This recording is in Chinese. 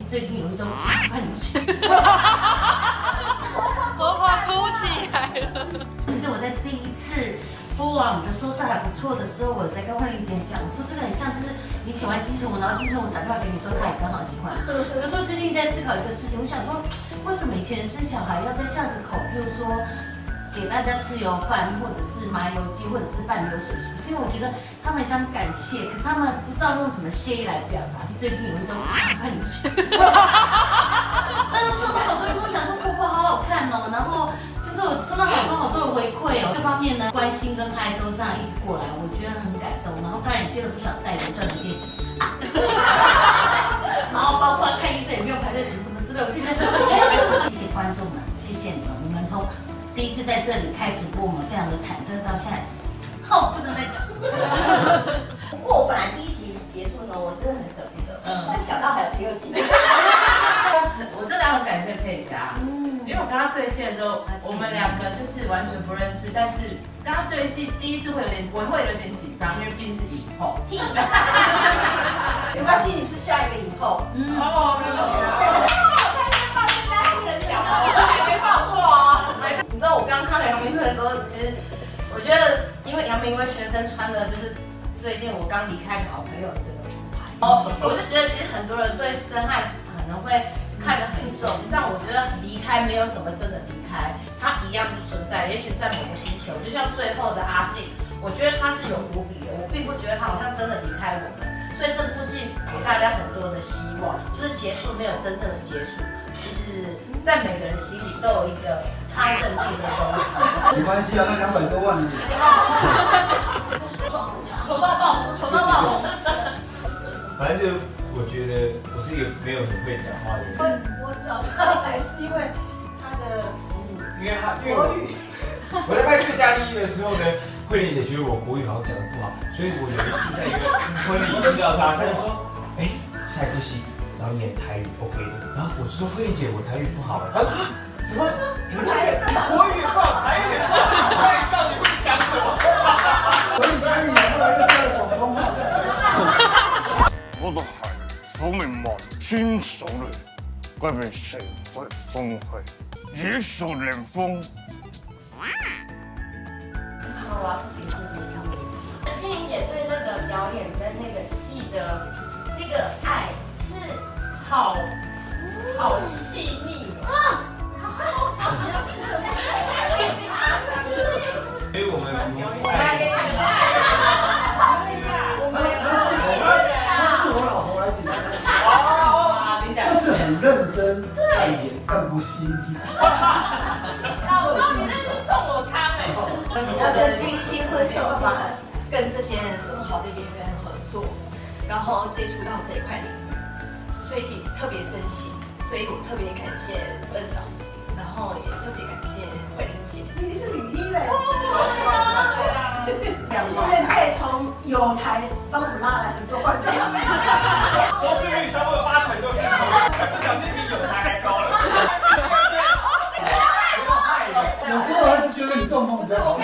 最近有一种想看流水席，婆婆哭起来了。就是我在第一次播完我的收视还不错的时候，我在跟慧玲姐讲，我说这个很像就是你喜欢金城武，然后金城武打电话给你说他也刚好喜欢。有时候最近在思考一个事情，我想说为什么以前生小孩要在巷子口，譬如说给大家吃油饭，或者是麻油鸡，或者是拌流水席，是因为我觉得他们想感谢，可是他们不知道用什么谢意来表达。最近有一种想看流水席，但是收到好多人跟我讲说婆婆好好看哦，然后就是我收到好多的回馈哦，各方面呢关心跟爱都这样一直过来，我觉得很感动。然后当然也接了不少代言赚的谢金，然后包括看医生也没有排队什么什么之类，我就觉得谢谢观众们，谢谢你们，你们从第一次在这里开直播，我们非常的忐忑，到现在，好不能再讲。不过我本来第一集结束的时候，我真的很舍不得，但想到还有第二集。我真的很感谢佩佳，因为我跟他对戏的时候，我们两个就是完全不认识，但是跟他对戏第一次我会有点紧张，因为毕竟是影后。没关系，你是下一个影后。哦，没有。你知道我刚看杨明辉的时候，其实我觉得，因为杨明辉全身穿的就是最近我刚离开的好朋友的这个品牌，我就觉得其实很多人对深爱可能会看得很重，但我觉得离开没有什么真的离开，它一样存在，也许在某个星球，就像最后的阿信，我觉得他是有伏笔的，我并不觉得他好像真的离开我们，所以这部戏给大家很多的希望，就是结束没有真正的结束，就是在每个人心里都有一个他认定的东西。没关系啊，那200多万而已。求到爆，求到爆。反正就我觉得我是一个没有很会讲话的人。我找他来是因为他的因为我在拍《最佳利益》的时候呢，慧玲姐觉得我国语好像讲得不好，所以我有一次在一个婚礼遇到她，她就说：“哎，下一部戏找你演台语 OK 的。”然后我就说：“慧玲姐，我台语不好。”她说：“什么？你台语真的国语不好，台语不好？台语到底会讲什么？”所以台语以后来就教广东话。我的海手明望千手里，怪被谁在风会野手连风。我要特别谢谢小美姐，心玲姐对那个表演跟那个戏的那个爱是好细腻啊！所以我们是我老婆来解释。就是很认真在演，但不细腻。老公，你那是中我康哎！我的运气和手法跟这些这么好的演员合作，然后接触到这一块领域，所以特别珍惜，所以我特别感谢恩导，然后也特别感谢慧玲姐。你是女一嘞，现在可以从有台帮我们拉来很多观众。收视率差不多80%都是你，不小心比有台还高了。有时候我还是觉得你中风比较好。